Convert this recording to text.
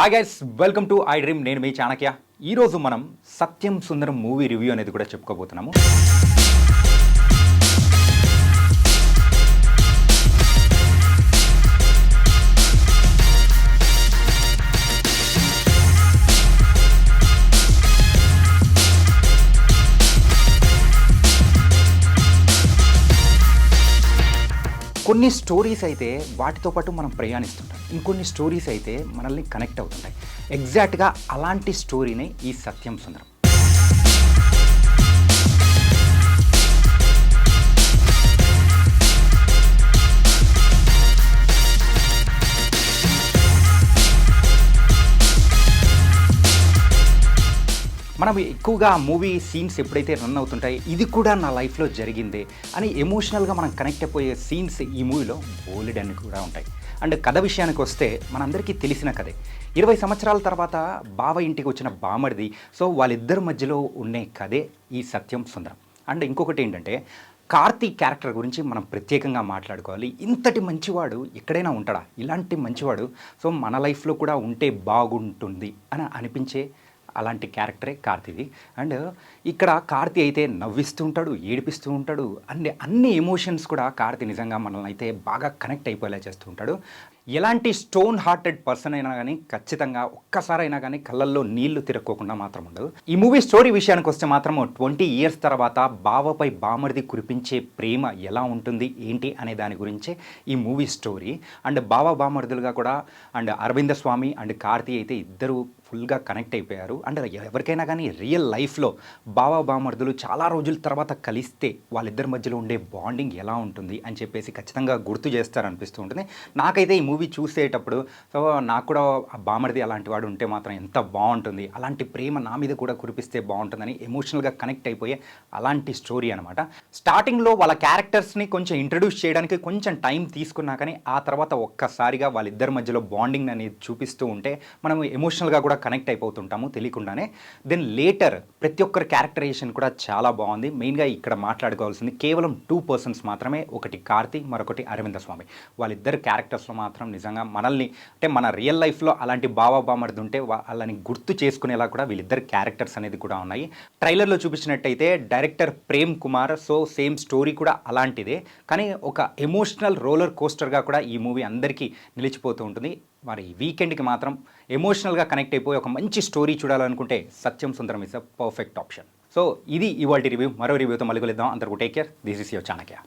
Hi guys, welcome to I dream. నేను మీ చాణక్య. ఈరోజు మనం సత్యం సుందరం మూవీ రివ్యూ అనేది కూడా చెప్పుకోబోతున్నాము. కొన్ని స్టోరీస్ అయితే వాటితో పాటు మనం ప్రయాణిస్తుంటాం, ఇంకొన్ని స్టోరీస్ అయితే మనల్ని కనెక్ట్ అవుతుంటాయి. ఎగ్జాక్ట్గా అలాంటి స్టోరీనే ఈ సత్యం సుందరం. మనం ఎక్కువగా మూవీ సీన్స్ ఎప్పుడైతే రన్ అవుతుంటాయి, ఇది కూడా నా లైఫ్లో జరిగిందే అని ఎమోషనల్గా మనం కనెక్ట్ అయిపోయే సీన్స్ ఈ మూవీలో బోలెడన్ని కూడా ఉంటాయి. అండ్ కథ విషయానికి వస్తే మనందరికీ తెలిసిన కథే. 20 సంవత్సరాల తర్వాత బావ ఇంటికి వచ్చిన బామర్ది, సో వాళ్ళిద్దరి మధ్యలో ఉండే కథే ఈ సత్యం సుందరం. అండ్ ఇంకొకటి ఏంటంటే, కార్తీ క్యారెక్టర్ గురించి మనం ప్రత్యేకంగా మాట్లాడుకోవాలి. ఇంతటి మంచివాడు ఎక్కడైనా ఉంటాడా? ఇలాంటి మంచివాడు సో మన లైఫ్లో కూడా ఉంటే బాగుంటుంది అని అనిపించే అలాంటి క్యారెక్టరే కార్తీది. అండ్ ఇక్కడ కార్తీ అయితే నవ్విస్తూ ఉంటాడు, ఏడిపిస్తూ ఉంటాడు. అన్ని ఎమోషన్స్ కూడా కార్తీ నిజంగా మనల్ని అయితే బాగా కనెక్ట్ అయిపోయేలా చేస్తూ ఉంటాడు. ఎలాంటి స్టోన్ హార్టెడ్ పర్సన్ అయినా కానీ ఖచ్చితంగా ఒక్కసారైనా కానీ కళ్ళల్లో నీళ్లు తిరక్కోకుండా మాత్రం ఉండదు. ఈ మూవీ స్టోరీ విషయానికి వస్తే మాత్రం 20 years తర్వాత బావపై బామర్ది కురిపించే ప్రేమ ఎలా ఉంటుంది ఏంటి అనే దాని గురించే ఈ మూవీ స్టోరీ. అండ్ బావ బామర్దులుగా కూడా అండ్ అరవింద స్వామి అండ్ కార్తీ అయితే ఇద్దరు ఫుల్గా కనెక్ట్ అయిపోయారు. అండ్ ఎవరికైనా కానీ రియల్ లైఫ్లో బావ బామర్దులు చాలా రోజుల తర్వాత కలిస్తే వాళ్ళిద్దరి మధ్యలో ఉండే బాండింగ్ ఎలా ఉంటుంది అని చెప్పేసి ఖచ్చితంగా గుర్తు చేస్తారనిపిస్తూ ఉంటుంది. నాకైతే ఈ మూవీ చూసేటప్పుడు సో నాకు కూడా బామర్ది అలాంటి వాడు ఉంటే మాత్రం ఎంత బాగుంటుంది, అలాంటి ప్రేమ నా మీద కూడా కురిపిస్తే బాగుంటుందని ఎమోషనల్గా కనెక్ట్ అయిపోయే అలాంటి స్టోరీ అనమాట. స్టార్టింగ్లో వాళ్ళ క్యారెక్టర్స్ని కొంచెం ఇంట్రడ్యూస్ చేయడానికి కొంచెం టైం తీసుకున్నా కానీ ఆ తర్వాత ఒక్కసారిగా వాళ్ళిద్దరి మధ్యలో బాండింగ్ అనేది చూపిస్తూ ఉంటే మనం ఎమోషనల్గా కూడా కనెక్ట్ అయిపోతుంటాము తెలియకుండానే. దెన్ లేటర్ ప్రతి ఒక్కరి క్యారెక్టరైజేషన్ కూడా చాలా బాగుంది. మెయిన్గా ఇక్కడ మాట్లాడుకోవాల్సింది కేవలం 2 persons మాత్రమే, ఒకటి కార్తీ, మరొకటి అరవింద స్వామి. వాళ్ళిద్దరు క్యారెక్టర్స్లో మాత్రం నిజంగా మనల్ని అంటే మన రియల్ లైఫ్లో అలాంటి బావ బామర్ది ఉంటే వాళ్ళని గుర్తు చేసుకునేలా కూడా వీళ్ళిద్దరు క్యారెక్టర్స్ అనేది కూడా ఉన్నాయి. ట్రైలర్లో చూపించినట్టయితే director Prem Kumar, so same story కూడా అలాంటిదే, కానీ ఒక ఎమోషనల్ రోలర్ కోస్టర్గా కూడా ఈ మూవీ అందరికీ నిలిచిపోతూ ఉంటుంది. మరి వీకెండ్కి మాత్రం ఎమోషనల్గా కనెక్ట్ అయిపోయి ఒక మంచి స్టోరీ చూడాలనుకుంటే Satyam Sundaram is a perfect option. So ఇది ఇవాల్టి రివ్యూ. మరో రివ్యూతో మళ్ళీ కలుద్దాం. అందరికీ take care. This is your Chanakya.